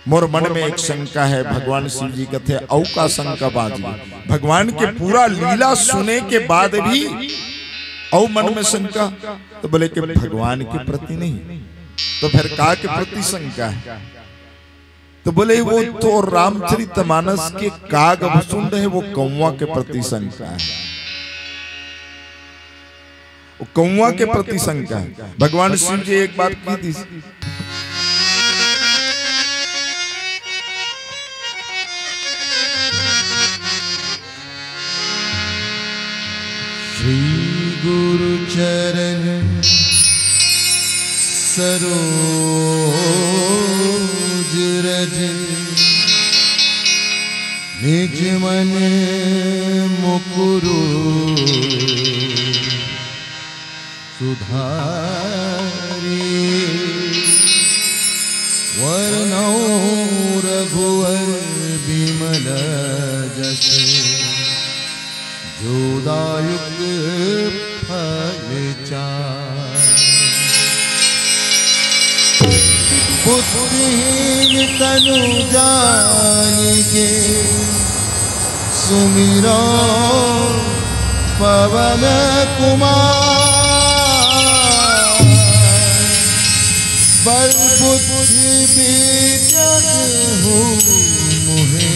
मोर मन में एक शंका है, भगवान शिव जी कहते औ का शंका बाजी। भगवान के पूरा लीला सुने के बाद भी औ मन में शंका, तो बोले कि भगवान के प्रति नहीं, तो फिर का के प्रति शंका है? तो बोले वो तो रामचरितमानस के काग भसुंड है, वो कौवा के प्रति शंका है, वो कौवा के प्रति शंका है। भगवान शिव जी एक बात की थी, श्री गुरु चरण सरोज रज निज मन मुकुरु सुधारी वर्णौ रघुवर बिमल जस जोदायुक्त फल चार। पुत्रहीन तनु जानिके सुमिरो पवन कुमार। बल बुद्धि विद्यक हो मुहे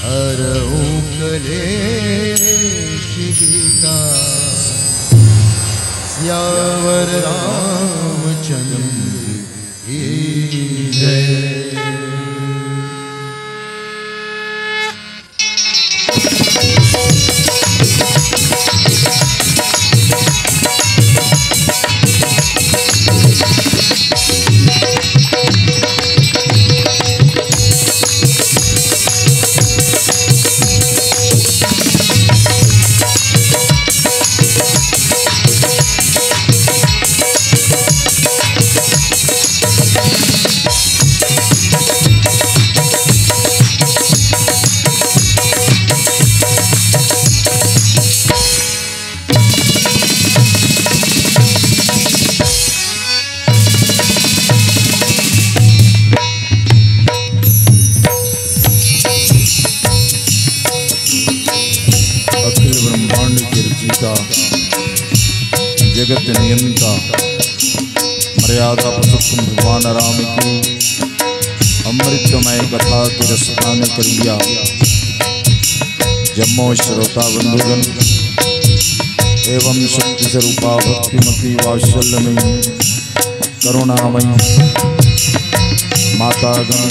हरऊ कलेश विकार। सियावर रामचंद्र की जय। जगत नियंता मर्यादा पुरुषोत्तम भगवान राम की अमृतमय कथा की रसपान करिया। जम्मो श्रोता बंधुगण एवं शक्ति स्वरूपा भक्तिमती वात्सल्यमयी करुणामयी मातागण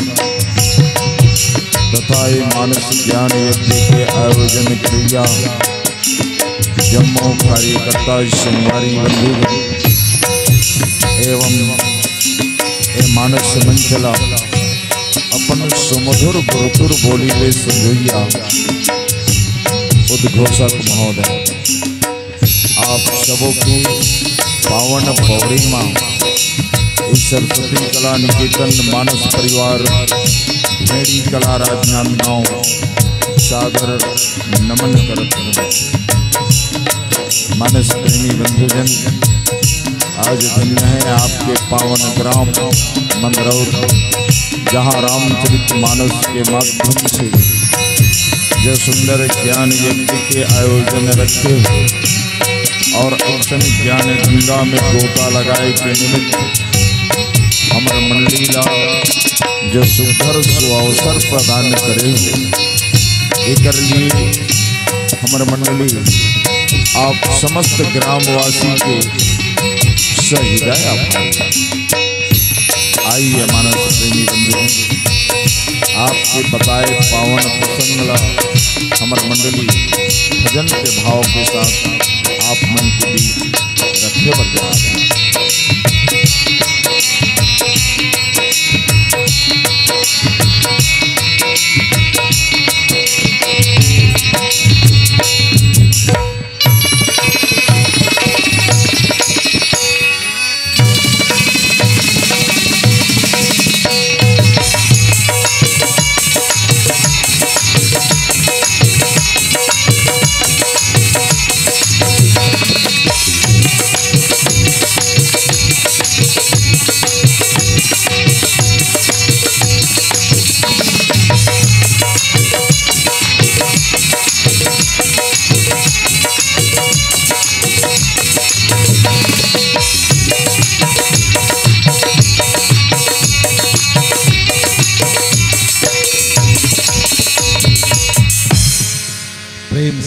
तथा मानस ज्ञान यज्ञ के आयोजन क्रिया जम्मो कार्यकर्ता संवारी बंधुगण एवं मानस मंचला अपन सुमधुर गुरुतुर बोली वे सुधुइया उद्घोषक महोदय, आप सबों की पावन पौड़ीमा सरस्वती कला निकेतन मानस परिवार मेरी कला राजनांदगांव सादर नमन करते। मानस प्रेमी बंधुजन, आज धन्य है आपके पावन ग्राम मंदरौर, जहाँ रामचरित मानस के माध्यम से जो सुंदर ज्ञान यज्ञ के आयोजन रखे हुए और अक्षण ज्ञान गंगा में गोता लगाए के निमित्त हमर मंडलीला जो सुंदर सुअवसर प्रदान करे हुए एक लिए हमर मंडली आप समस्त ग्रामवासी के सहृदय आइए। मानस प्रेमी बंधु, आपके बताए पावन प्रसंगला हमर मंडली भजन के भाव के साथ आप मन को भी रखे बरकरार।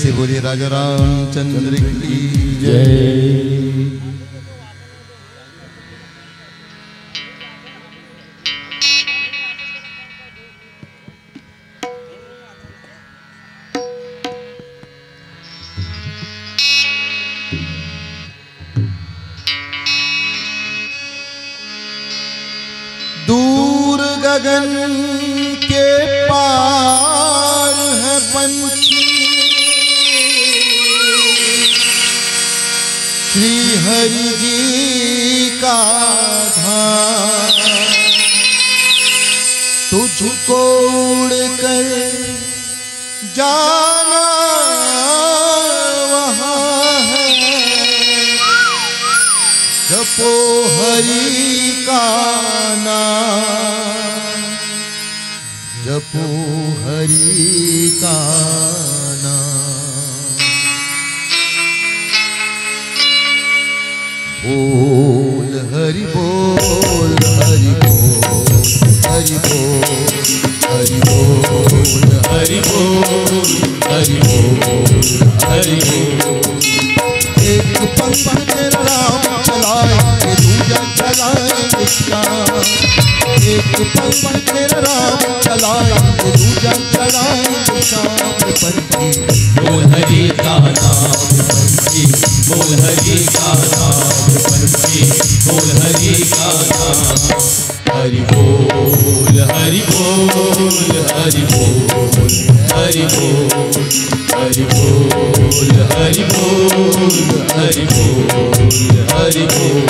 से बोले राजा रामचंद्र की जय। दूर गगन के पार है पंछी, श्री हरि जी का धाम। तुझको उड़कर जाना वहाँ है, जपो हरि का नाम, जपो हरि का नाम। बोल हरि बोल हरि बोल हरि बोल हरि बोल हरि बोल हरि बोल हरि बोल। एक पंख तेरा राम चलाए दूजा चलाए श्याम, एक पंख तेरा राम चलाए दूजा चलाए श्याम। पंछी बोल हरि का नाम, पंछी बोल हरि का नाम, पंछी बोल हरि का नाम। हरि बोल हरि बोल हरि बोल हरि बोल हरि बोल हरि बोल हरि बोल हरि बोल।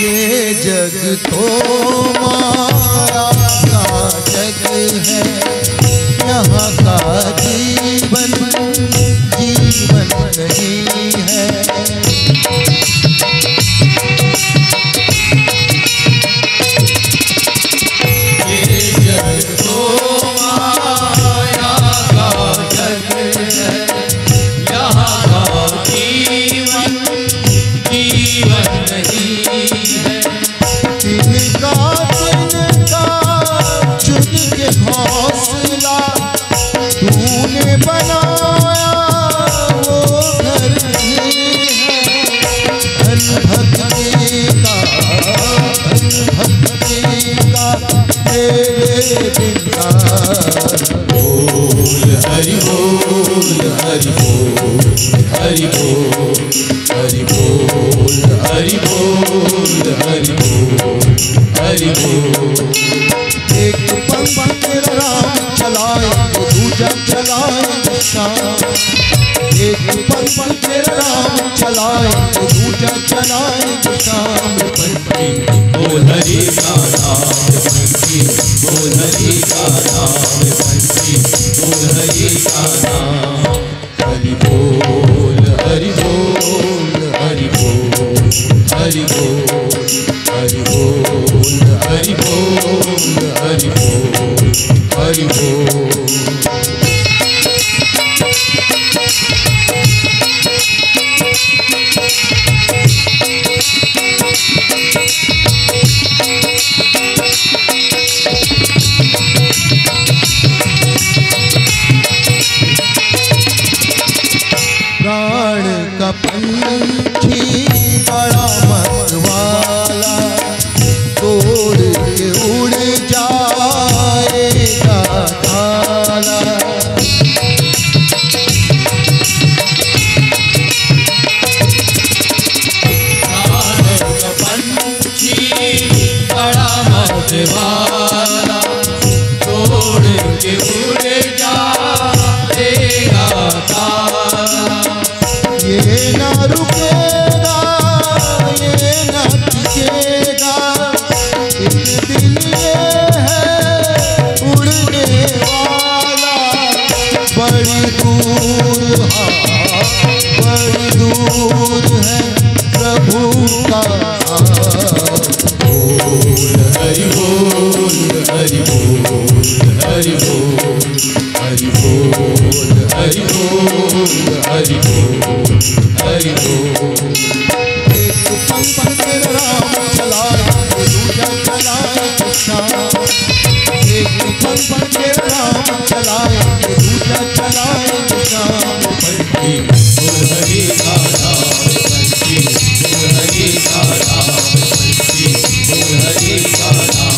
ये जग तो माया का जग है, यहाँ का जीवन जीवन नहीं है। ये जग तो माया का जग है, यहाँ का जीवन जीवन नहीं है। तिनका चुन के घोंसला तूने बनाया वो घर नहीं है। धन भक्ति का तेरे बिना। बोल हरि बोल हरि बोल हरि बोल हरि बोल हरि बोल हरि बोल हरि बोल। एक पंख तेरा राम चलाए दूजा चलाए श्याम, एक पंख तेरा राम चलाए दूजा चलाए श्याम। पंछी बोल हरि का नाम, पंछी बोल हरि का नाम, पंछी बोल हरि का नाम। हरि बोल हरि बोल हरि बोल हरि बोल हरि बोल हरि बोल हरि बोल हरि बोल। प्राण का पंछी बड़ा मतवाला, तोड़ के उड़ जाएगा ताला। पंछी बड़ा मतवाला, तोड़ के उड़ जाएगा ताला। ये ना रुकेगा ये ना टिकेगा, एक दिन ये है उड़ने वाला। बड़ी दूर बड़ी दूर है प्रभु का। बोल हरि बोल हरि बोल हरि बोल हरि बोल हरि बोल हरि बोल हरि बोल। एक पंख तेरा राम चलाए दूजा चलाए कृष्णा। एक पंख तेरा राम चलाए दूजा चलाए कृष्णा। पंछी बोल हरि का नाम, पंछी बोल हरि का नाम, पंछी बोल हरि का नाम, पंछी बोल हरि का नाम,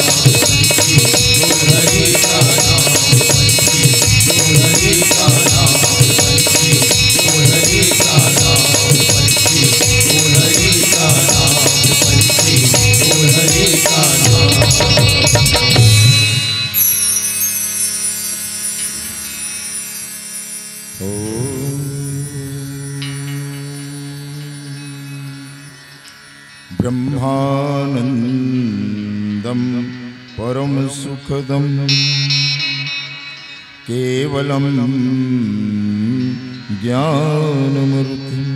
पंछी बोल हरि का नाम, पंछी बोल हरि का नाम, पंछी बोल हरि का नाम, पंछी बोल हरि का नाम। ब्रह्मानंदं परम सुखदं केवलं ज्ञानमूर्तिं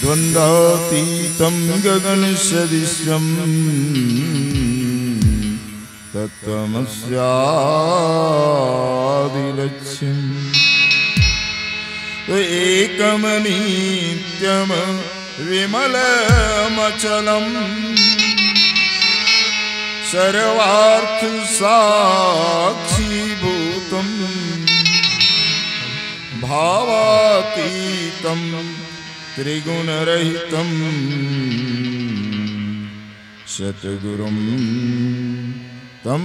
द्वंद्वातीतं गगनसदृशं तत्त्वमस्यादिलक्ष्यम् एकमनित्यं विमलमचलं सर्वार्थसाक्षीभूतं भावातीतं त्रिगुणरहितं सद्गुरुं तं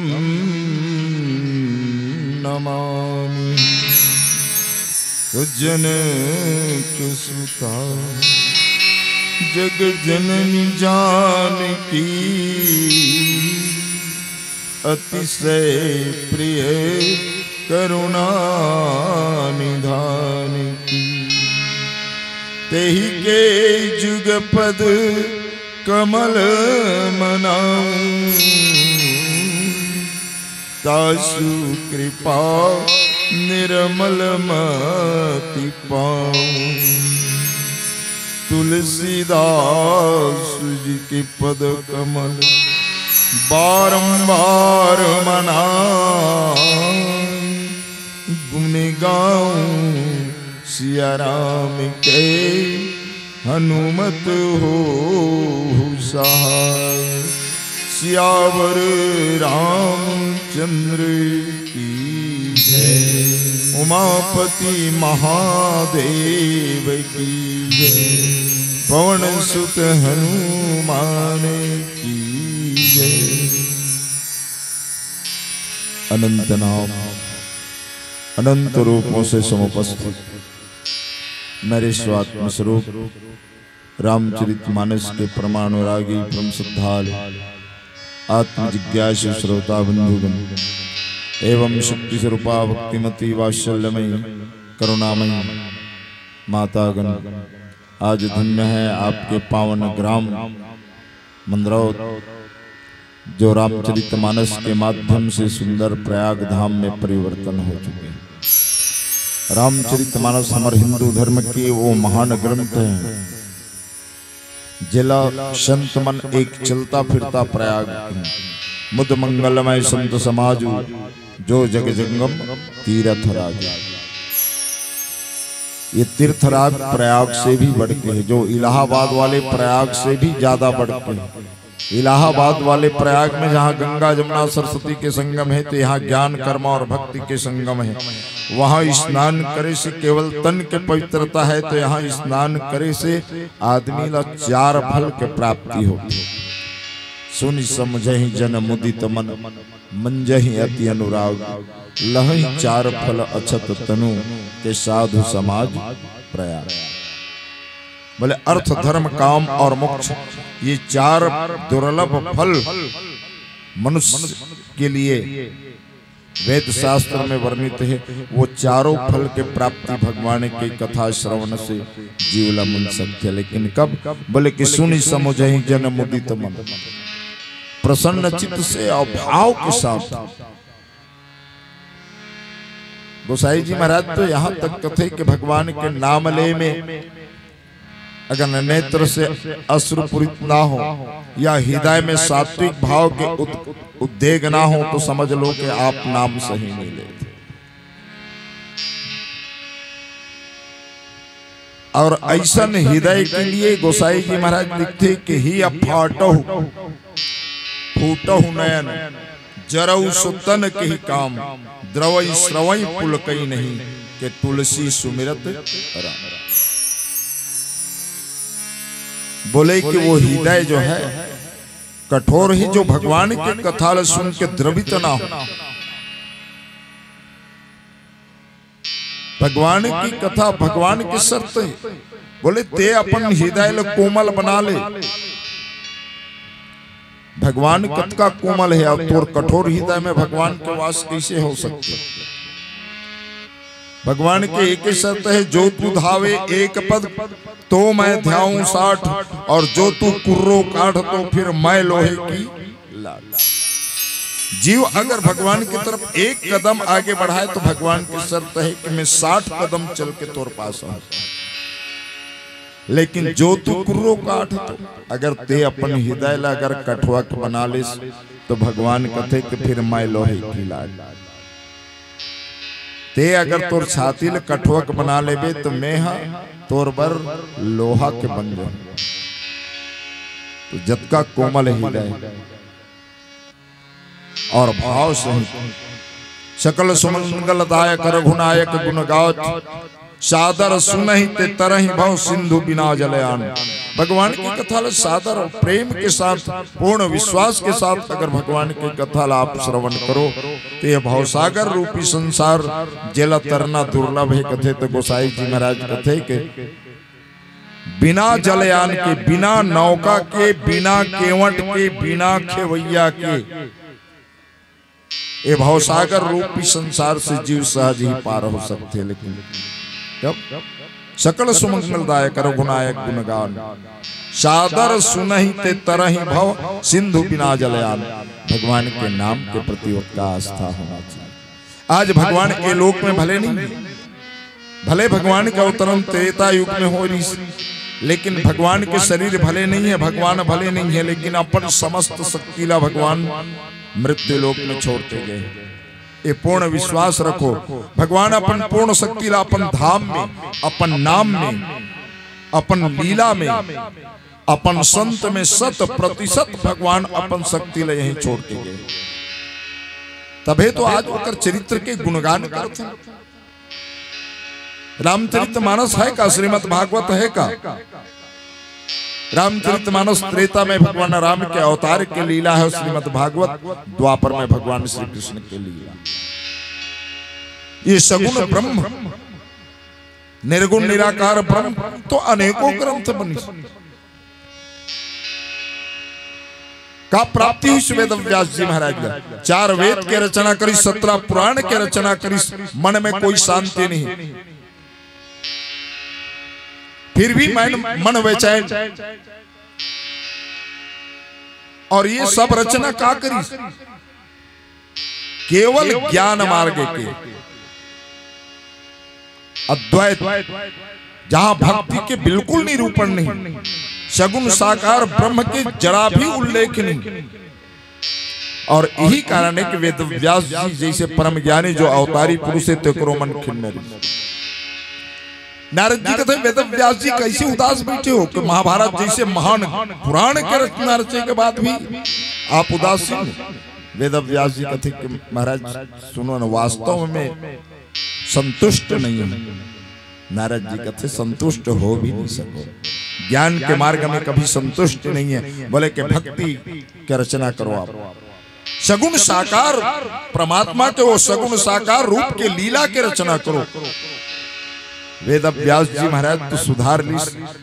नमामि। जनक सुता जग जननी जानकी अतिशय प्रिय करुणा निधान की। तेहि के जुगपद कमल मनाऊं तासु कृपा निर्मल मति पाऊं। तुलसीदास जी के पद कमल बारंबार मनाऊं गुण गाऊं सिया राम के हनुमत हो सहाय। सियावर रामचंद्र की जय। उमापति महादेव की जय। पवन सुत हनुमान की जय। अनंत नाम अनंत रूपों से समुपस्थित मेरे स्वात्म स्वरूप रामचरितमानस के प्रमाणुरागी परम श्रद्धालु आत्म जिज्ञासु श्रोता बंधुगण एवं शक्ति स्वरूपा भक्तिमती वात्सल्यमयी करुणामयी मातागण, आज धन्य है आपके पावन ग्राम मंदरौत जो रामचरितमानस के माध्यम से सुंदर प्रयाग धाम में परिवर्तन हो चुके हैं। रामचरितमानस हमारे हिंदू धर्म के वो महान ग्रंथ हैं जिला संत मन एक चलता फिरता प्रयाग मुद मंगलमय संत समाजु जो जग जंगम तीर्थ राज। ये तीर्थराज प्रयाग से भी बढ़ के है, जो इलाहाबाद वाले प्रयाग से भी ज्यादा बढ़ के है। इलाहाबाद वाले प्रयाग में जहाँ गंगा जमुना सरस्वती के संगम है तो यहाँ ज्ञान कर्म और भक्ति के संगम है। वहाँ स्नान करे से केवल तन के पवित्रता है तो यहाँ स्नान करे से आदमी ला 4 फल के प्राप्ति होती। सुनि समझहि जन मुदित मन मंजहि अति अनुराग लहहि 4 फल अछत तनु के साधु समाज प्रयाग। बोले अर्थ धर्म काम और मोक्ष ये 4 दुर्लभ फल मनुष्य के लिए वेद शास्त्र में वर्णित है। वो 4 फल के प्राप्ति भगवान की कथा श्रवण से जीवला मिल सकते। लेकिन कब? बोले कि सुनि समझहि जन मुदित मन, प्रसन्न चित्त से और भाव के साथ। गोसाई जी महाराज तो यहाँ तक कथे कि भगवान के नाम ले में अगर नेत्र से अश्रुपूरित ना हो या हृदय में सात्विक भाव के उद्वेग ना हो तो समझ लो कि आप नाम सही नहीं लेते। और ऐसा हृदय के लिए गोसाई जी महाराज लिखते कि ही अफाटहु फूटहु नयन जरऊ सुतन के ही काम द्रवई श्रवई पुलकई नहीं कि तुलसी सुमिरत राम। बोले कि वो हृदय जो है कठोर ही जो भगवान के कथा सुन के द्रवित ना हो। भगवान की कथा भगवान की शर्त है। बोले ते अपन हृदय कोमल बना ले। भगवान कतका कोमल है और तोर कठोर हृदय में भगवान के वास कैसे हो सकते। भगवान के एक ही शर्त है, जो तू धावे एक पद तो मैं ध्याऊं 60 और जो तू कुर्रो काढ़ तो फिर मैं लोहे की लाट। जीव अगर भगवान की तरफ एक कदम आगे बढ़ाए तो भगवान की शर्त है कि मैं 60 कदम चल के तोर पास आऊं। लेकिन जो तू कुर्रो काठ तो अगर ते अपन हृदय ला अगर कठवक बना ले तो भगवान कथे कि फिर मैं लोहे की लाट। ते अगर तोर छाती ले कठवक बना लेबे तो मैं तोर बर लोहा के बन जाऊं। तो जतका कोमल हृदय और भाव सहित सकल सुमंगलदायक रघुनायक गुण गावत सादर सुनहि ते तरहि भव सिंधु बिना जलयान। भगवान की कथा सादर और प्रेम के साथ पूर्ण विश्वास के साथ अगर भगवान की कथा आप श्रवण करो तो यह भवसागर रूपी संसार जल तरना दुर्लभ है। कथे तो गोसाई जी महाराज कथे के बिना जलयान के, बिना नौका के, बिना केवट के, बिना खेवैया के ये भवसागर रूपी संसार से जीव सहज ही पार हो सकते। लेकिन जब सकल सुमंगलदायक रघुनायक गुणगान सादर सुनहि ते तरहि भव सिंधु बिना जलयान। भगवान के नाम के प्रति उनका आस्था होना चाहिए। आज भगवान के लोक में भले नहीं, भले भगवान का अवतरण त्रेता युग में हो रही, लेकिन भगवान के शरीर भले नहीं है, भगवान भले नहीं है, लेकिन अपन समस्त शक्तिला भगवान मृत्यु लोक में छोड़ते गए। ये पूर्ण विश्वास रखो, भगवान अपन पूर्ण शक्ति ला अपन धाम में, अपन नाम में, अपन लीला में, अपन संत में 100% भगवान अपन शक्ति ला यहीं छोड़ के गए। तबे तो आज ओकर चरित्र के गुणगान करते हैं। रामचरितमानस है का, श्रीमद् भागवत है का? रामचरितमानस त्रेता में भगवान राम के अवतार के लीला है, श्रीमद् भागवत द्वापर में भगवान श्री कृष्ण के लीला। ये सगुण ब्रह्म, निर्गुण निराकार ब्रह्म तो अनेकों ग्रंथ बनी का प्राप्ति हुई। वेद व्यास जी महाराज ने 4 वेद के रचना करी, 17 पुराण के रचना करी, मन में कोई शांति नहीं, फिर भी मन बेचैन। और ये सब रचना का करी? केवल ज्ञान मार्ग के अद्वैत, जहां भक्ति के बिल्कुल निरूपण नहीं, सगुण साकार ब्रह्म के जरा भी उल्लेख नहीं। और यही कारण है कि वेद व्यास जी जैसे परम ज्ञानी जो अवतारी पुरुष है तेकरो मन खिन्न। नारद जी कहते वेद व्यास जी कैसे उदास बैठे हो कि महाभारत जैसे महान पुराण के रचना रचे के बाद भी आप उदासीन। वेद व्यास जी कहते कि महाराज सुनो न, वास्तव में संतुष्ट नहीं है। नारद जी कहते संतुष्ट हो भी नहीं सको, ज्ञान के मार्ग में कभी संतुष्ट नहीं है। बोले कि भक्ति की रचना करो आप, सगुण साकार परमात्मा के वो सगुण साकार रूप के लीला के रचना करो। वेद व्यास जी महाराज तो सुधार ली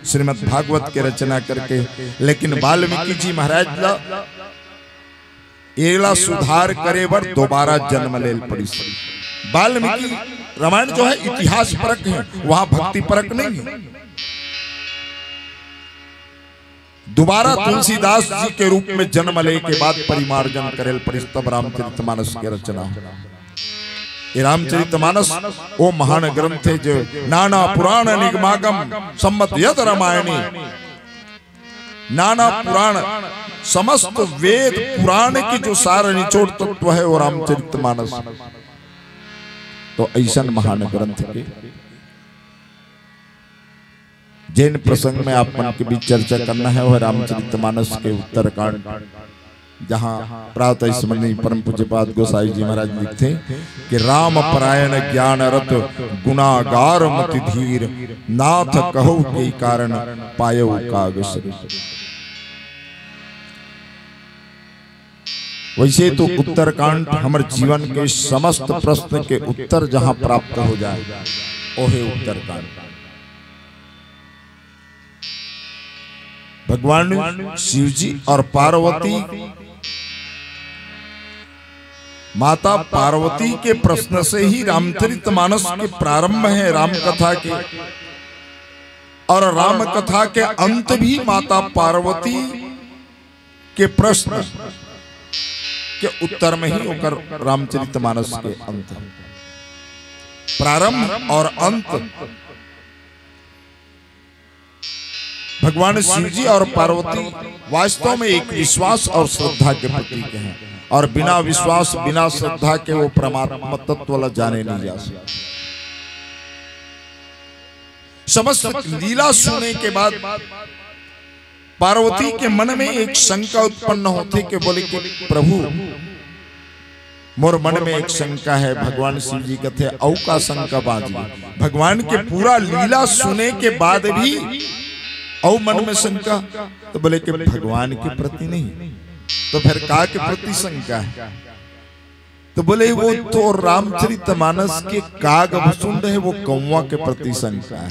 श्रीमद् भागवत के रचना करके, लेकिन वाल्मीकि जी महाराज एला सुधार करे बर दोबारा जन्म ले पड़ी। वाल्मीकि रामायण जो है इतिहास परक है, वहां भक्ति परक नहीं है। दोबारा तुलसीदास जी के रूप में जन्म ले के बाद परिमार्जन करेल पड़ी, तब रामचरितमानस की रचना। ये रामचरितमानस वो महान ग्रंथ है जो नाना पुराण निगमागम सम्मत यत रामायणी, नाना पुराण समस्त वेद पुराण की जो सार निचोड़ तत्व है वो रामचरितमानस। तो ऐसा महान ग्रंथ के जैन प्रसंग में आप मन के बीच चर्चा करना है वह रामचरितमानस के उत्तरकांड, जहां प्रातः स्मरणीय परम पूज्यपाद गोसाई जी महाराज लिखते कि राम परायण ज्ञान रत गुनागार मति धीर, नाथ कहो के कारण पायो कागस। वैसे तो उत्तरकांड हमारे जीवन के समस्त प्रश्न के उत्तर जहां प्राप्त हो जाए वो है उत्तरकांड। भगवान शिव जी और पार्वती, माता पार्वती के प्रश्न से ही रामचरितमानस के प्रारंभ है राम कथा के, और राम कथा के अंत भी माता पार्वती के प्रश्न के उत्तर में ही होकर रामचरितमानस के अंत, प्रारंभ और अंत भगवान शिव जी और पार्वती वास्तव में एक विश्वास और श्रद्धा के प्रतीक हैं, और बिना विश्वास बिना श्रद्धा के वो परमात्मा तत्व वाला जाने नहीं जा सकता। समस्त लीला सुनने के बाद पार्वती के मन में एक शंका उत्पन्न होती कि बोले कि प्रभु मोर मन में एक शंका है। भगवान शिव जी कहते औ का शंका बाजी, भगवान के पूरा लीला सुने के बाद भी औ मन में शंका, तो बोले कि भगवान के प्रति नहीं, तो फिर का के प्रति शंका है? तो बोले वो तो रामचरितमानस के काग भुसुंड है, वो कौवा के प्रति शंका है,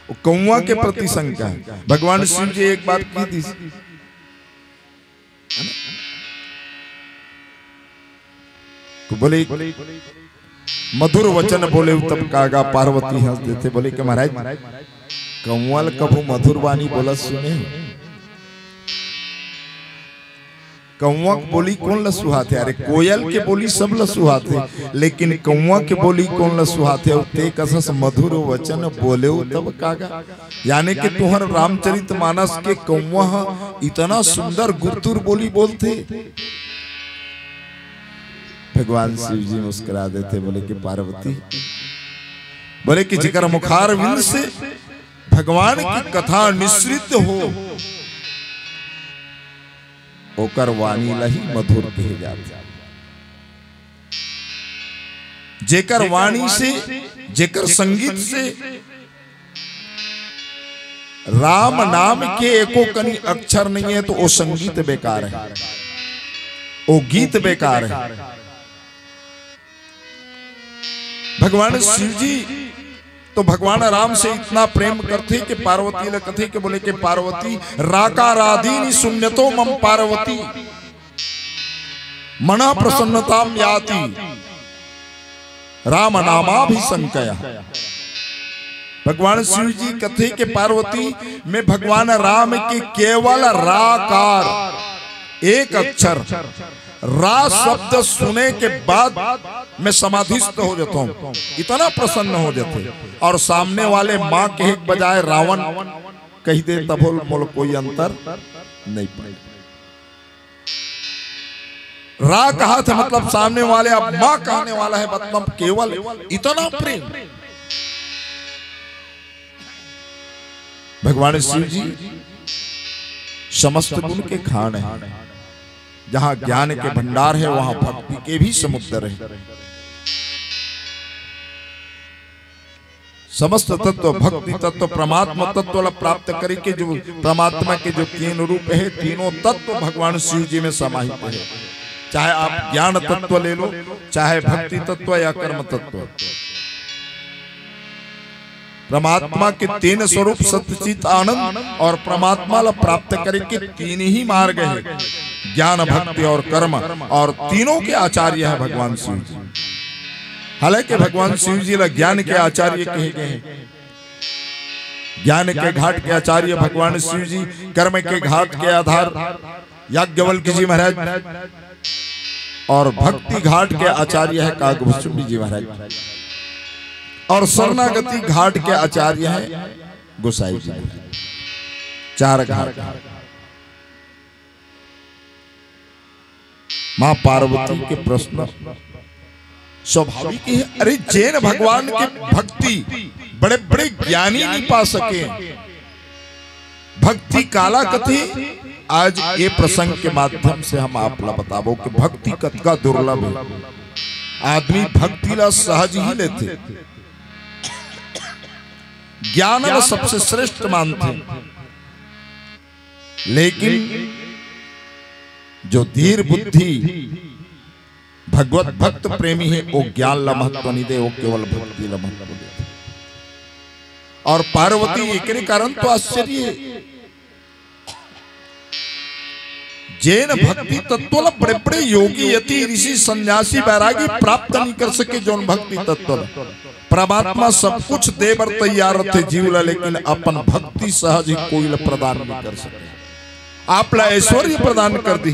वो कौवा के प्रति शंका है। भगवान शिव जी एक बात की थी, तो बोले मधुर वचन बोले तब कागा पार्वती हंस देते। बोले कि महाराज कौवल कभू मधुर वाणी बोला सुने? कौवा की बोली कौन ल सुहाते? अरे कोयल के बोली सब ल सुहाते, लेकिन कौवा के बोली कौन ल सुहाते? ते कसस मधुर वचन बोले तब कागा, यानी कि तुहर रामचरितमानस के कौवा इतना सुंदर गुरतुर बोली बोलते। भगवान शिव जी मुस्कुरा देते, बोले कि पार्वती, बोले कि जिकर मुखार विंद से भगवान की कथा निश्रित हो ओकर वाणी लही मधुर कहे जाते। जेकर वाणी से जेकर संगीत से राम नाम के एको कनी अक्षर नहीं है तो वो संगीत बेकार है, वो गीत बेकार है। भगवान शिव जी तो भगवान राम से इतना प्रेम करते कि पार्वती ने कथे के बोले कि पार्वती राकारादीनि शून्यतो मम पार्वती मना प्रसन्नताम याति राम नामाभिसंकया। भगवान शिव जी कथे के पार्वती में भगवान राम के केवल राकार एक अक्षर रा शब्द सुने के बाद मैं समाधिस्थ हो जाता हूँ, इतना प्रसन्न हो जाते। और सामने वाले माँ के बजाय रावण कही दे तब मोल कोई अंतर नहीं पड़े। रा कहा था मतलब सामने वाले अब माँ कहने वाला है, मतलब केवल इतना प्रेम। भगवान शिव जी समस्त गुण के खान है, जहां ज्ञान के भंडार है वहां भक्ति के भी समुद्र है। समस्त तत्व भक्ति तत्व परमात्मा तत्व प्राप्त करके जो परमात्मा के जो तीन रूप है, तीनों तत्व भगवान शिव जी में समाहित है। चाहे आप ज्ञान तत्व ले लो, चाहे भक्ति तत्व या कर्म तत्व। परमात्मा के तीन स्वरूप सत्यचित आनंद और परमात्मा ला प्राप्त करके तीन ही मार्ग है, ज्ञान भक्ति और कर्म, और तीनों के आचार्य है भगवान शिव जी। हालांकि भगवान शिव जी ला ज्ञान के आचार्य कहे गए हैं, ज्ञान के घाट के आचार्य भगवान शिव जी, कर्म के घाट के आधार याज्ञवल्क्य जी महाराज, और भक्ति घाट के आचार्य है काकभूषुंडी जी महाराज, और शरणागति घाट के आचार्य है गोसाई जी। 4 घाट। मां पार्वती के प्रश्न स्वाभाविक है। अरे जैन भगवान के भक्ति बड़े बड़े ज्ञानी नहीं पा सके, भक्ति काला कथी। आज ये प्रसंग के माध्यम से हम आपला बताबो कि भक्ति कतका दुर्लभ है। आदमी भक्ति ला सहज ही लेते, ज्ञान ला सबसे श्रेष्ठ मानते, लेकिन जो धीर बुद्धि भगवत भक्त प्रेमी है वो ज्ञान ला महत्व नहीं दे, वो केवल भक्ति ला महत्व दे। और पार्वती एक कारण तो आश्चर्य, जैन भक्ति तत्व ला बड़े बड़े योगी यति ऋषि सन्यासी बैरागी प्राप्त नहीं कर सके। जो भक्ति तत्व परमात्मा सब कुछ दे बर तैयार थे जीव ला, लेकिन अपन भक्ति सहज ही कोई ला प्रदान नहीं कर सके। आप ला ऐश्वर्य प्रदान कर दी,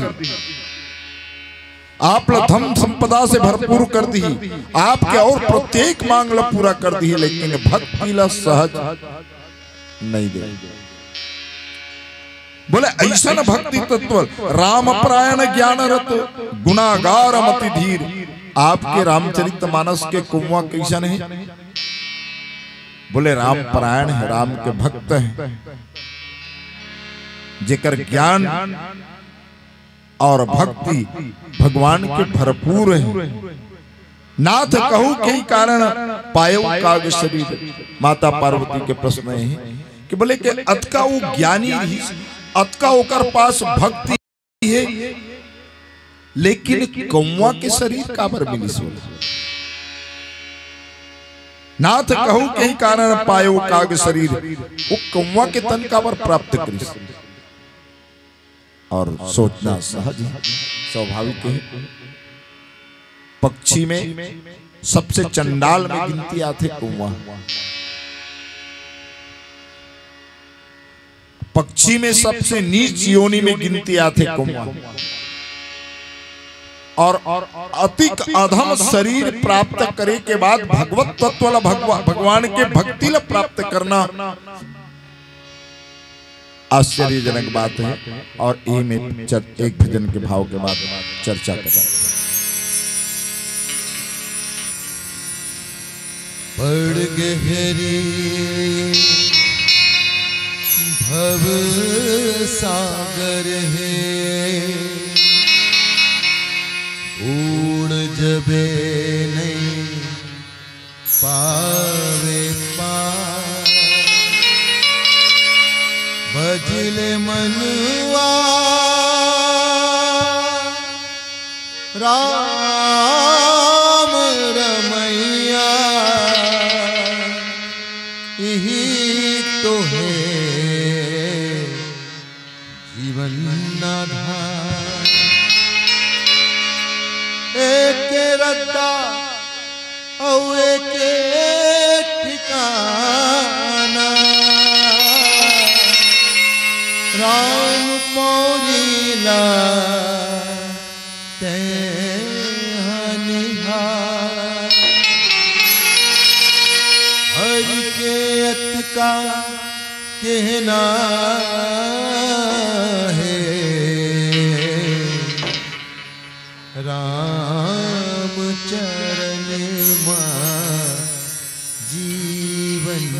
आप ला धन संपदा से भरपूर कर दी, आपके और प्रत्येक मांग ला पूरा कर दी, लेकिन भक्ति ला सहज नहीं दे। बोले ऐसा न भक्ति तत्व राम परायण ज्ञान रत गुनागार मति धीर। आपके रामचरितमानस के कुआं कैसा नहीं? बोले राम परायण है, राम के भक्त हैं, जेकर ज्ञान और भक्ति भगवान के भरपूर है। नाथ कहू के कारण पायो काग शरीर। माता पार्वती के प्रश्न है कि बोले कि अतका वो ज्ञानी रही, अतका ओकर पास भक्ति है, लेकिन कौवा के शरीर काबर मिली सो। नाथ कहू के कारण पायो काग शरीर, वो कौवा के तन काबर प्राप्त करी। और सोचना सहज स्वाभाविक है। पक्षी में सबसे चंडाल में गिनती आते कौवा, पक्षी में सबसे नीच योनि में गिनती आते कौवा, और अतिक अधम शरीर प्राप्त करे के बाद भगवत तत्व ला भगवान के भक्ति ला प्राप्त करना आश्चर्यजनक बात है। और ये में एक भजन के भाव के बाद चर्चा करें। पड़ गहरी भव सागर है, ऊड़ जबे नहीं पावे पार, भजले मनवा राम रमैया, यही तो है जीवन आधार। एक रद्दा और एक ठिकाना, राम पौरीला ते निहार। हरि के अत का कहना है, राम चरण मां जीवन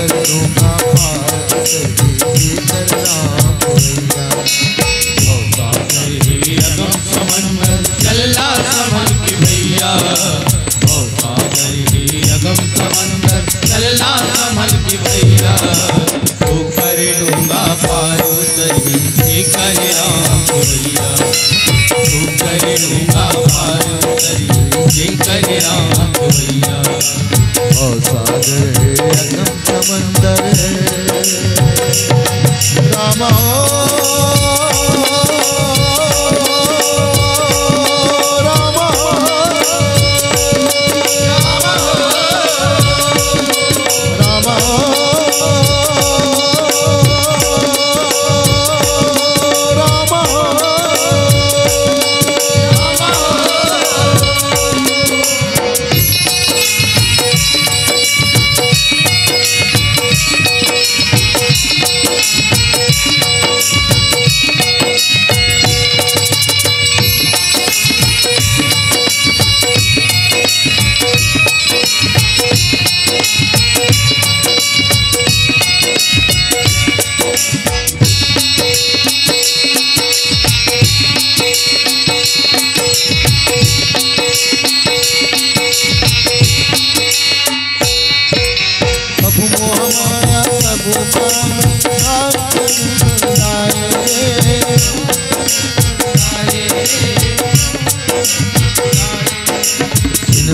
कर दूंगा पार उतरी कर राम भैया। सागर ही अगम समंदर चलना संभल के भैया। सागर ही अगम समंदर चलना संभल के भैया। तो कर दूंगा पार उतरी कर राम भैया। तो कर दूंगा पार उतरी कर राम भैया। सागर है अगम समंदर रामा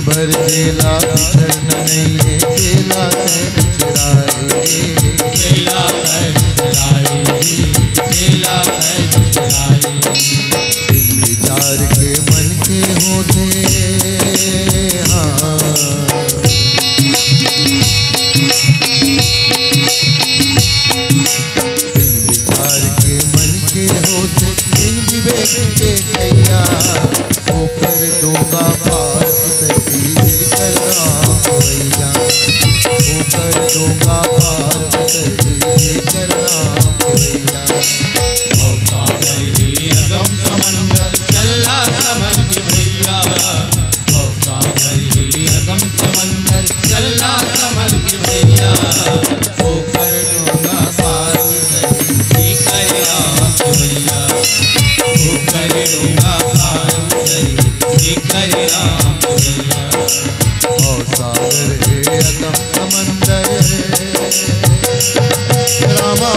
भर बेला बिछड़ नहीं है बेला बिछड़ाए बेला बिछड़ाए बेला बिछड़ाए। विचार के मन के होते हाँ विचार के मन के होते इन विवेक के कैया वो कर दूंगा पार कर राम भैया। वो कर दूंगा पार कर राम भैया। सागर ही अगम समंदर चलना संभल के भैया। सागर ही अगम समंदर चलना संभल के भैया। वो कर दूंगा पार उतरी कर राम भैया। वो कर दूंगा पार उतरी कर राम भैया। सागर है अगम समंदर रामा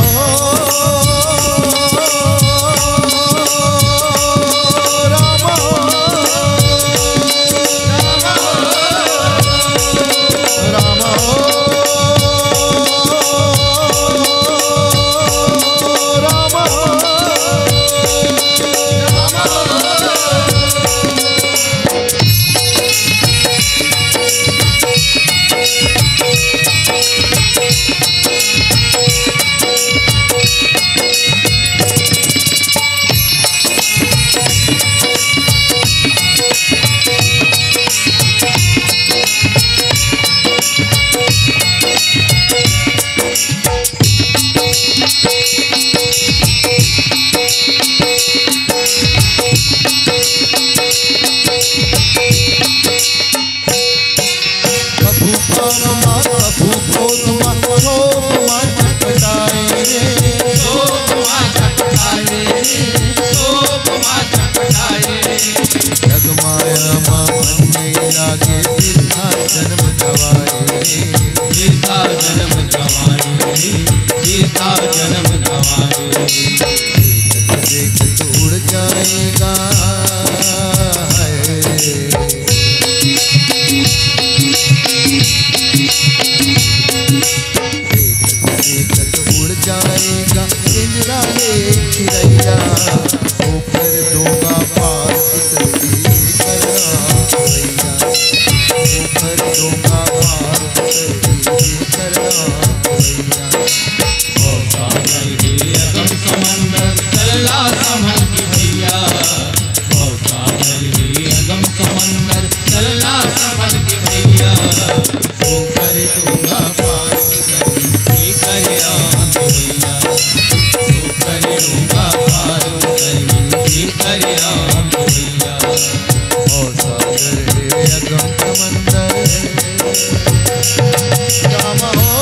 जन्म गवाए देख तो उड़ जाएगा देख तो उड़ जाएगा इंदिरा चिड़ैया ऊपर दूंगा पार उतरी कर राम भैया ऊपर दूंगा पार उतरी कर राम भैया। समंदर चलना संभल के भैया। सागर ही अगम समंदर चलना संभल के भैया। वो कर दूंगा पार उतरी कर राम भैया। वो कर दूंगा पार उतरी कर राम भैया। सागर है अगम समंदर रामा हो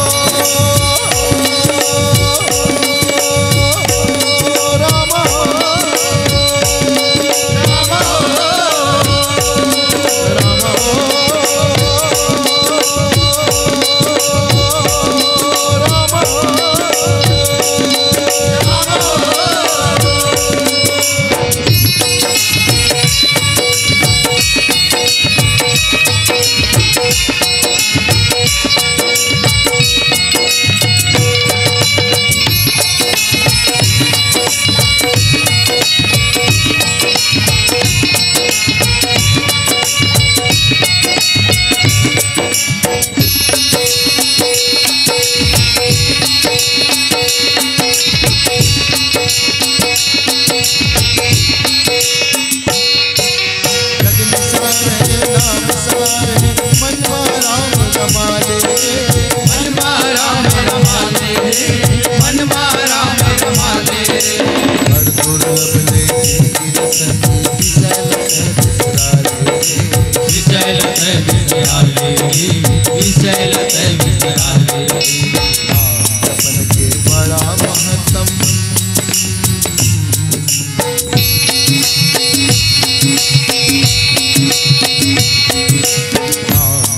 जपन के बड़ा महत्तम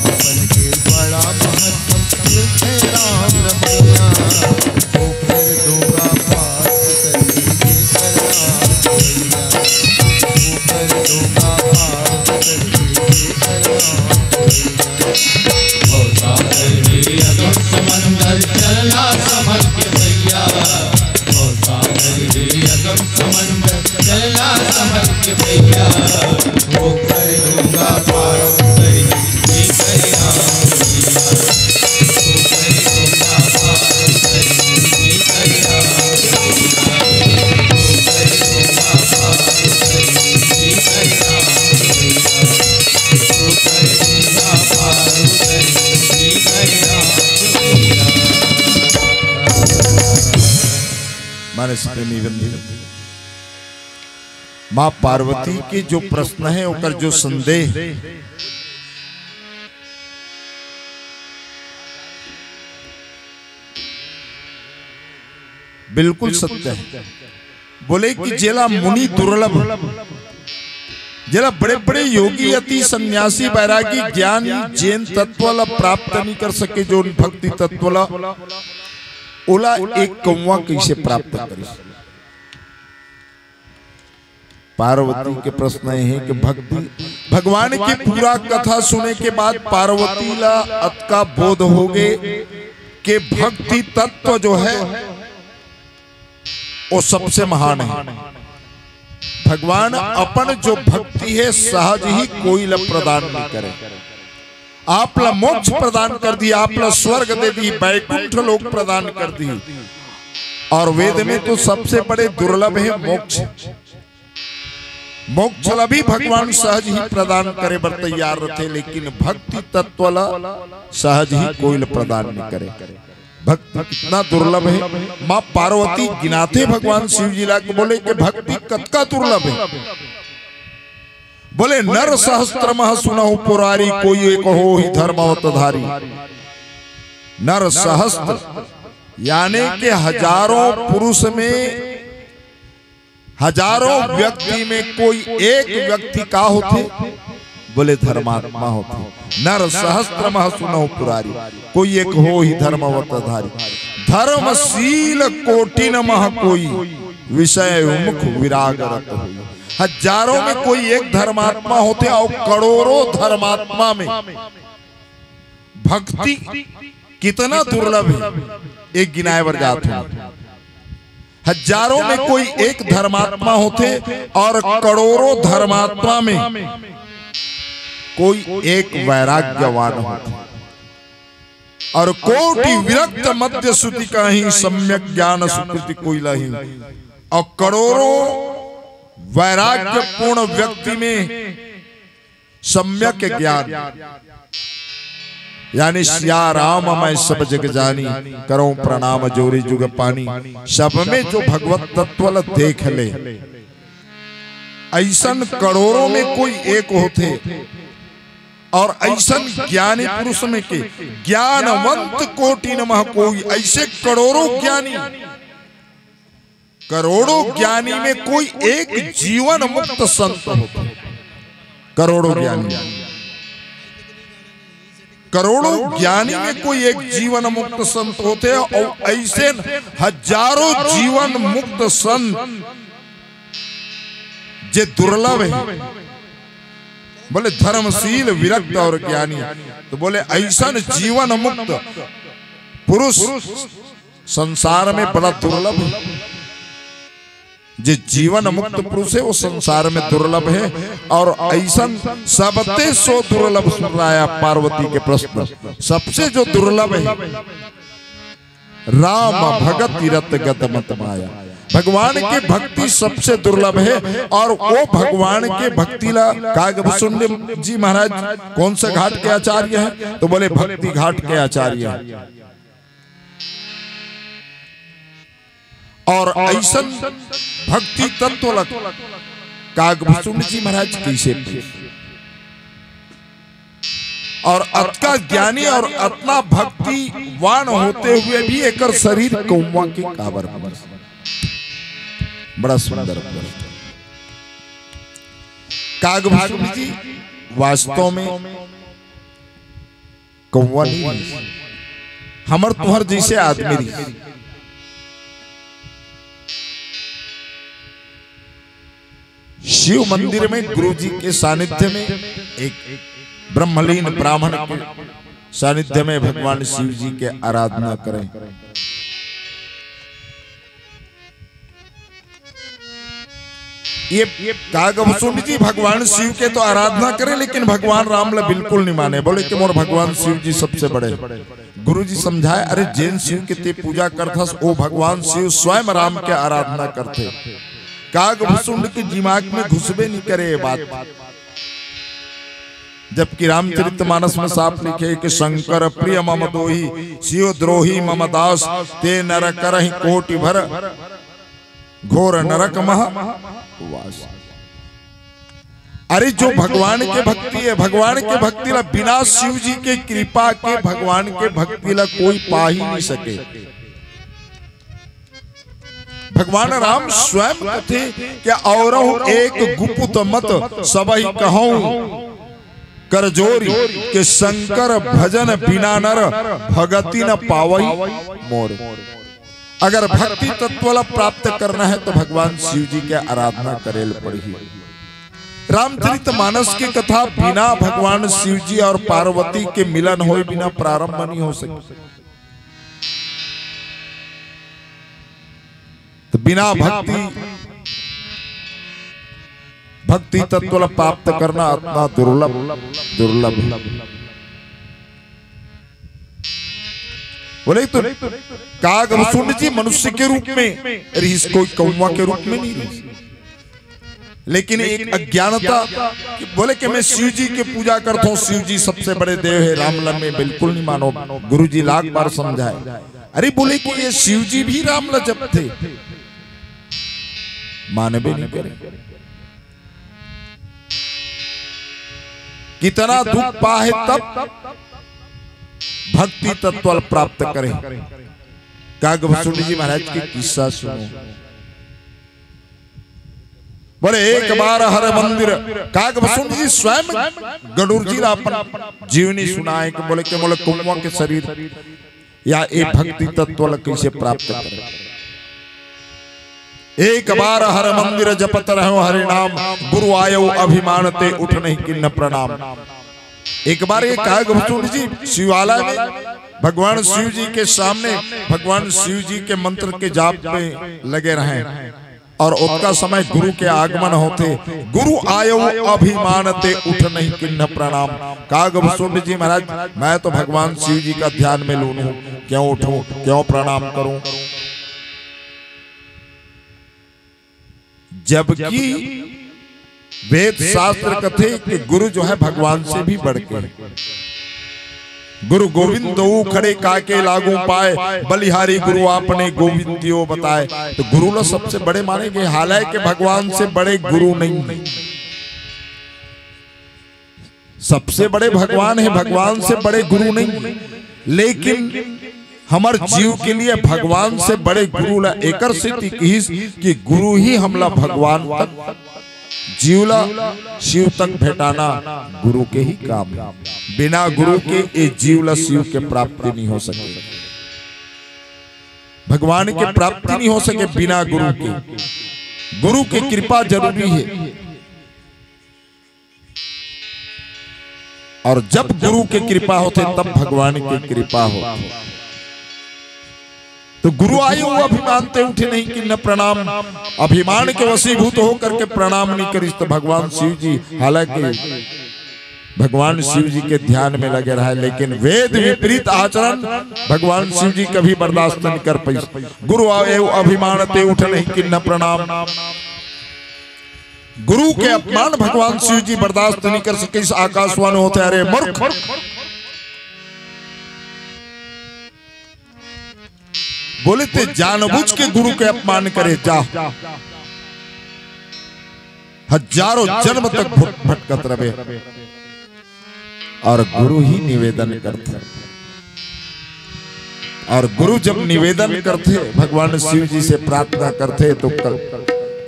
जपन के बड़ा महत्तम मिलते राम रमैया वो फिर दूंगा पार करके करना भैया वो फिर दूंगा पार करके करना भैया समंदर चलना संभल के भैया और सागर ही अगम समंदर चलना संभल के भैया वो कर दूंगा पार करके करना भैया वो कर दूंगा पार करके करना भैया वो कर दूंगा पार करके करना भैया वो कर दूंगा पार करके करना भैया। मानस प्रेमी बंधु, माँ पार्वती के जो प्रश्न है ओकर जो संदेह बिल्कुल सत्य है। बोले कि जेला मुनि दुर्लभ, जेला बड़े बड़े योगी अति सन्यासी बैरागी ज्ञान जैन तत्वला प्राप्त नहीं कर सके, जो भक्ति तत्वला ओला एक कौवा कैसे प्राप्त करे। पार्वती के प्रश्न है कि भक्ति भगवान की पूरा कथा सुने के बाद पार्वती ला अत का बोध हो गए कि भक्ति तत्व जो है वो सबसे महान है। भगवान अपन जो भक्ति है सहज ही कोई ला प्रदान नहीं करे। आपला मोक्ष प्रदान कर दी, आपला स्वर्ग दे दी, वैकुंठ लोक प्रदान कर दी। और वेद में तो सबसे बड़े दुर्लभ है मोक्ष। मोक्ष भी भगवान सहज ही प्रदान करे बर तैयार रहते, लेकिन भक्ति तत्वला सहज ही कोई प्रदान नहीं करे। भक्ति कितना दुर्लभ है। माँ पार्वती गिनाते भगवान शिव जी ला बोले कि भक्ति कतका दुर्लभ है। बोले नर सहस्त्र मह सुनहु पुरारी, कोई एक हो ही धर्मवतधारी। नर सहस्त्र यानी कि हजारों पुरुष में, हजारों व्यक्ति में कोई एक व्यक्ति का होते, बोले धर्मात्मा होते। नर सहस्त्र मह सुनहु पुरारी, कोई एक हो ही धर्मवतधारी। धर्मशील कोटिन मह कोई, विषय उन्मुख विरागरत होई। हजारों में कोई एक धर्मात्मा होते और करोड़ों धर्मात्मा में भक्ति कितना दुर्लभ है, एक गिनाए बर जात है। हजारों में कोई एक धर्मात्मा होते और करोड़ों धर्मात्मा में कोई एक वैराग्यवान होता। और कोटि विरक्त मध्य श्रुति का ही सम्यक ज्ञान सुकृति कोई नहीं। और करोड़ों वैराग्य पूर्ण व्यक्ति में सम्यक ज्ञान, यानी सिया राम मैं सब जग जानी, करो प्रणाम जोरी जुग पानी। सब में जो भगवत तत्व देख ले, ऐसन करोड़ों में कोई एक होते। और ऐसन ज्ञानी पुरुष में के ज्ञानवंत कोटि नमः कोई, ऐसे करोड़ों ज्ञानी, करोड़ों ज्ञानी में कोई एक जीवन मुक्त संत होता। करोड़ों ज्ञानी, करोड़ों ज्ञानी में कोई एक जीवन मुक्त संत होते हैं। और ऐसे हजारों जीवन मुक्त संत जे दुर्लभ है। बोले धर्मशील विरक्त और ज्ञानी, तो बोले ऐसा जीवन मुक्त पुरुष संसार में बड़ा दुर्लभ है। जो जीवन मुक्त पुरुष है वो संसार में दुर्लभ है। और ऐसा सबते सो दुर्लभ सुन रहा है पार्वती के प्रश्न। सबसे जो दुर्लभ है राम भगत रत गत मत माया, भगवान की भक्ति सबसे दुर्लभ है। और वो भगवान के भक्ति ला कागभूषण जी महाराज कौन से घाट के आचार्य हैं, तो बोले भक्ति घाट के आचार्य हैं। और ऐसा भक्ति तत्व कागभूषण जी महाराज कैसे, और अतना ज्ञानी और अतना भक्तिवान होते हुए भी एक शरीर कौवा के काबर पर। बड़ा सुंदर प्रश्न। कागभूषण जी वास्तव में कौवा नहीं, हमर तुहर जैसे आदमी रही। शिव मंदिर में गुरु जी के सानिध्य में एक ब्रह्मलीन ब्राह्मण के सानिध्य में भगवान शिव जी के आराधना करें। ये कागभूषण जी भगवान शिव के तो आराधना करें, लेकिन भगवान राम ला बिल्कुल नहीं माने। बोले कि मोर भगवान शिव जी सबसे बड़े। गुरु जी समझाए, अरे जैन शिव के ते पूजा करथस, वो भगवान शिव स्वयं राम के आराधना करते। कागभूषण के दिमाग में घुसबे नहीं करे ये बात। जबकि रामचरितमानस में साफ लिखे कि शंकर प्रिय मम दोही, शिव द्रोही मम दास, ते नर करहि कोटि भर, घोर नरक मह वास। अरे जो भगवान के भक्ति है, भगवान के भक्ति ला बिना शिव जी के कृपा के भगवान के भक्ति ला कोई पा ही नहीं सके। भगवान राम स्वयं कथे कि और एक गुप्त मत सबहि कहूं कर जोरी, के शंकर भजन बिना नर भगति न पावई मोर। अगर भक्ति तत्व ला प्राप्त करना है तो भगवान शिव जी के आराधना करेल पड़ी। रामचरितमानस की कथा बिना भगवान शिव जी और पार्वती के मिलन हो बिना प्रारंभ नहीं हो सकती। तो बिना भक्ति तत्व प्राप्त करना इतना दुर्लभ। बोले तो कागभूषण जी मनुष्य के रूप में रही, कोई कौवा के रूप में नहीं। लेकिन एक अज्ञानता कि बोले कि मैं शिव जी की पूजा करता हूँ, शिव जी सबसे बड़े देव है, रामलला में बिल्कुल नहीं मानो। गुरु जी लाख बार समझाए। अरे बोले कि ये शिव जी भी रामलला जप थे, मानवे नहीं करे। कितना दुख पाए तब भक्ति तत्व प्राप्त करें। कागभूषण जी महाराज की किस्सा सुनो। बोले एक बार हर मंदिर, कागभूषण जी स्वयं गरुड़ जी अपन जीवनी सुनाए कि बोले कौवा के शरीर या एक भक्ति तत्व कैसे प्राप्त करें। एक बार हर मंदिर जपत रहो हरि नाम, गुरु आयो अभिमान ते उठ नहीं किन्न प्रणाम। एक बार एक कागभूषण जी शिवालय में भगवान शिव जी के सामने भगवान शिव जी के मंत्र के जाप में लगे रहे और उसका समय गुरु के आगमन होते। गुरु आयो अभिमान ते उठ नहीं किन्न प्रणाम। कागभूषण जी महाराज, मैं तो भगवान शिव जी का ध्यान में लूं, क्यों उठूं, क्यों प्रणाम करूं। जबकि वेद शास्त्र कथे कि गुरु जो है भगवान से भी बढ़ के। गुरु गोविंद दो खड़े काके लागू पाए, बलिहारी गुरु आपने गोविंदियो बताए। तो गुरु लो सबसे बड़े माने गए, हालांकि भगवान से बड़े गुरु नहीं। सबसे बड़े भगवान है, भगवान से बड़े गुरु नहीं। लेकिन हमार जीव के लिए भगवान से बड़े गुरु ला एकर स्थिति कि गुरु ही हमला भगवान तक, जीवला शिव तक भेटाना गुरु के ही काम है। बिना गुरु के ये जीवला शिव के प्राप्ति नहीं हो सके, भगवान के प्राप्ति नहीं हो सके बिना गुरु के। गुरु की कृपा जरूरी है। और जब गुरु की कृपा होते तब भगवान की कृपा होती। तो गुरु आयु अभिमान ते उठे नहीं कि न प्रणाम। अभिमान के वशीभूत होकर के प्रणाम नहीं करी तो भगवान शिव जी, हालांकि भगवान शिव जी के ध्यान में लगे रहे, लेकिन वेद विपरीत आचरण भगवान शिव जी कभी बर्दाश्त नहीं कर पाई। गुरु आयु अभिमान ते उठे नहीं कि न प्रणाम। गुरु के अपमान भगवान शिव जी बर्दाश्त नहीं कर सके। इस आकाशवाणी होते, अरे मूर्ख, बोले थे जानबूझ के गुरु के अपमान करे जा, हजारों जन्म तक भटकत रहे। और गुरु ही निवेदन करते। और गुरु जब निवेदन करते भगवान शिव जी से प्रार्थना करते तो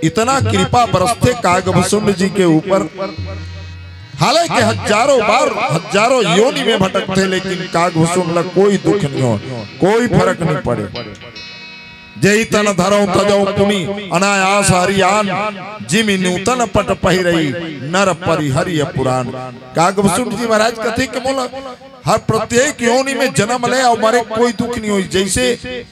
इतना कृपा बरसते कागभूषुंड जी के ऊपर। हालांकि हजारों बार हजारों योनि में भटकते लेकिन कागभूषुंड कोई दुख नहीं हो, कोई फर्क नहीं पड़े। जय तन धरो तजो पुनि अनायास हरियान जिमि नूतन पट पहिरई नर परिहरिय पुराण। कागभूषुंड जी महाराज कहते कि बोला हर प्रत्येक योनि में जन्म ले और मरे कोई दुख नहीं हुई। जैसे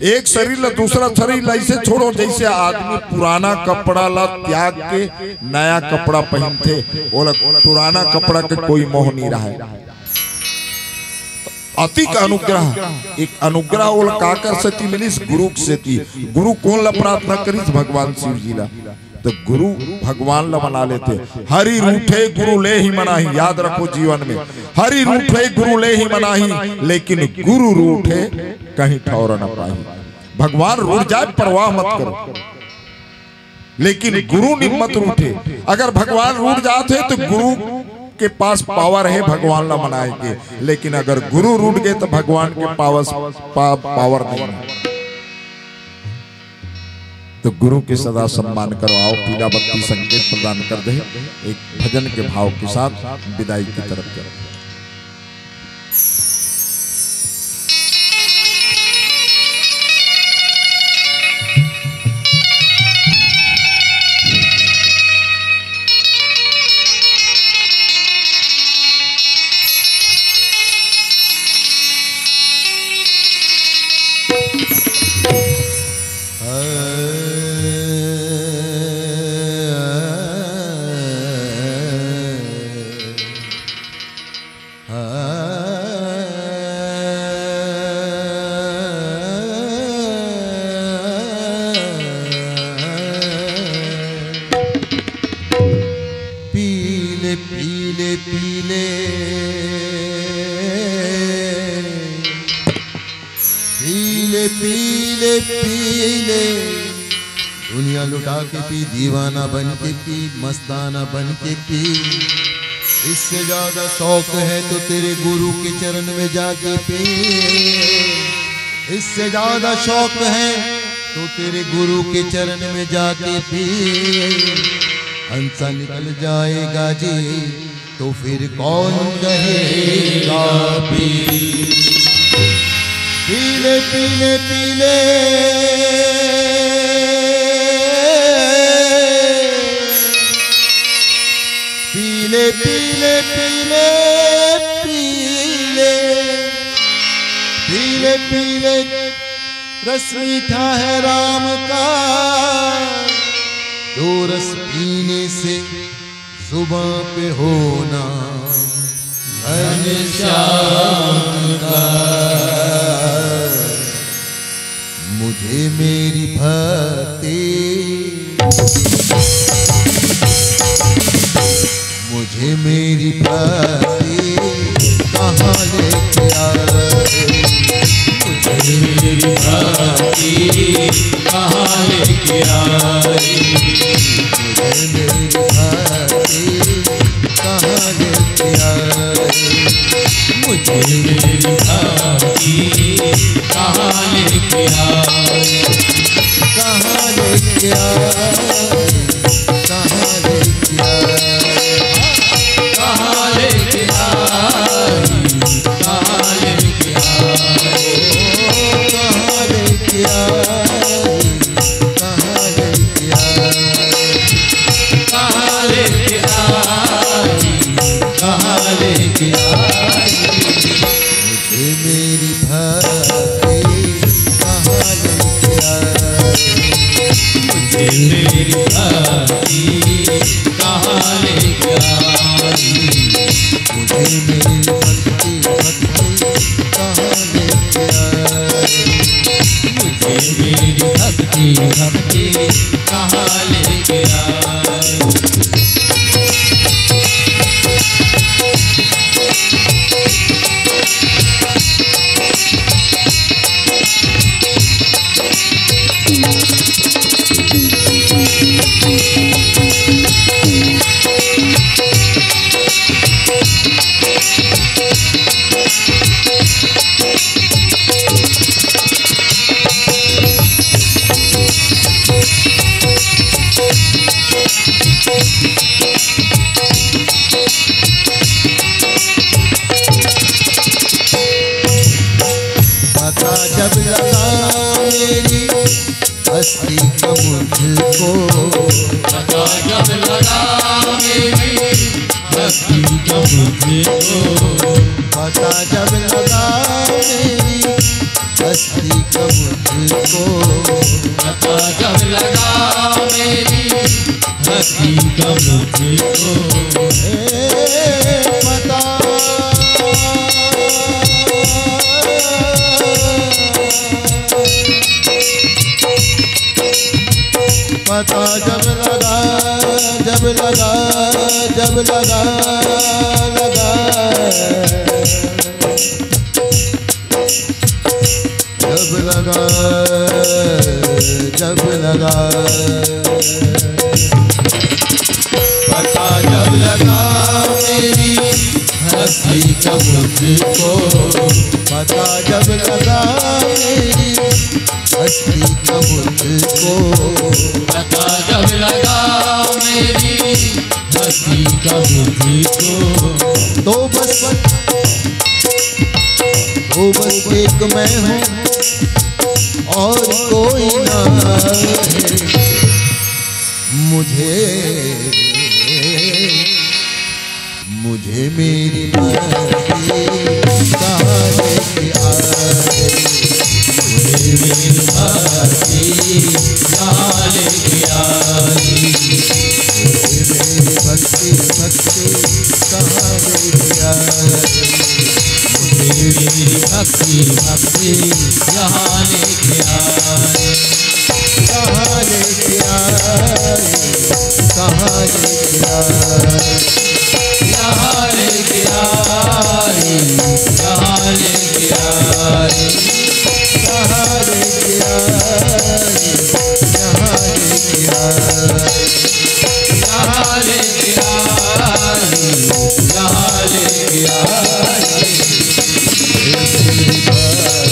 एक शरीर ला दूसरा शरीर ऐसे छोड़ो, जैसे आदमी पुराना कपड़ा ला त्याग के नया कपड़ा पहनते, बोला पुराना कपड़ा के कोई मोह नहीं रहा है। अति का अनुग्रह एक अनुग्रह ओल काकर सती मिलिस गुरु से थी। गुरु कौन ला प्रार्थना करिस भगवान शिव जी ला, तो गुरु भगवान ला मना लेते। हरि रूठे गुरु ले ही मनाही, याद रखो जीवन में हरि रूठे गुरु ले ही मनाही, लेकिन गुरु रूठे कहीं ठौर न पाही। भगवान रूठ जाए परवाह मत करो, लेकिन गुरु निम्मत रूठे। अगर भगवान रूठ जाते तो गुरु के पास पावर है भगवान ला मनाए के, लेकिन अगर गुरु रूठ गए तो भगवान के पावर नहीं है। तो गुरु के सदा सम्मान करो। आओ पीला बत्ती संकेत प्रदान कर दे, एक भजन के भाव के साथ विदाई की तरफ चलो। दुनिया लुटा के पी, दीवाना बन के पी, मस्ताना बन के पी। इससे ज्यादा शौक है तो तेरे गुरु के चरण में जाके पी। इससे ज्यादा शौक है तो तेरे गुरु के चरण में जाके पी। हंसा निकल जाएगा जी तो फिर कौन कहेगा पी। पीले पीले पीले पीले पीले पीले पीले पीले पीले रस मीठा है राम का, जो रस पीने से जुबां पे होना घनश्याम का। मुझे मेरी भक्ति, मुझे मेरी भक्ति कहाँ लेके आए। मुझे मेरी भक्ति कहाँ लेके आई। मुझे मेरी भक्ति कहाँ लेके आए। मुझे मेरी भक्ति कहाँ लेके आई। कहाँ लेके आए, कहाँ लेके आए, कहाँ लेके आई। कहाँ लेके आई। कहाँ लेके आए, कहाँ लेके आए। कहाँ लेके आई। कहाँ लेके आई। मुझे मेरी भक्ति कहाँ लेके आए। मुझे मेरी भक्ति कहाँ लेके आई। मुझे मेरी भक्ति कहाँ लेके आए। मुझे मेरी भक्ति कहाँ लेके आई। लगा मेरी अस्थि का मुझको, पता जब लगा मेरी अस्थि का मुझको, पता जब लगा मेरी अस्थि का मुझको, पता जब लगा मेरी अस्थि का मुझको, पता पता जब लगा जब लगा जब लगा लगा जब लगा जब लगा पता जब लगा मेरी अस्थि का मुझको, पता जब लगा मेरी अस्थि का मुझको, पता जब लगा मेरी अस्थि का मुझको, तो बस एक मैं हूँ और कोई ना है, मुझे मेरी मर्जी कहाँ लेके आए, मुझे मेरी मर्जी कहाँ लेके आई, मुझे मेरी भक्ति कहाँ लेके आए, मेरी भक्ति यहाँ लेके आए, कहाँ लेके आए, कहाँ लेके आए, यहाँ लेके आए, यहाँ लेके आए, कहाँ लेके आए, कहाँ लेके आए, यहाँ लेके आए, यहाँ लेके आए, मेरी मर्जी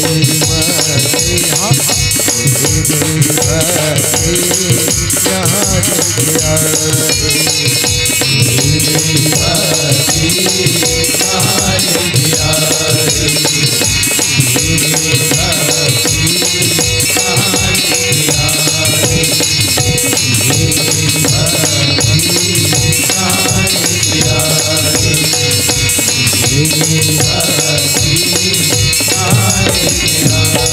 मेरी मर्जी मेरी भक्ति यहाँ लेके आए, मेरी भक्ति कहाँ लेके आए, मेरी भक्ति कहाँ लेके आए, मेरी भक्ति कहाँ लेके आए, मेरी भक्ति कहाँ लेके आए।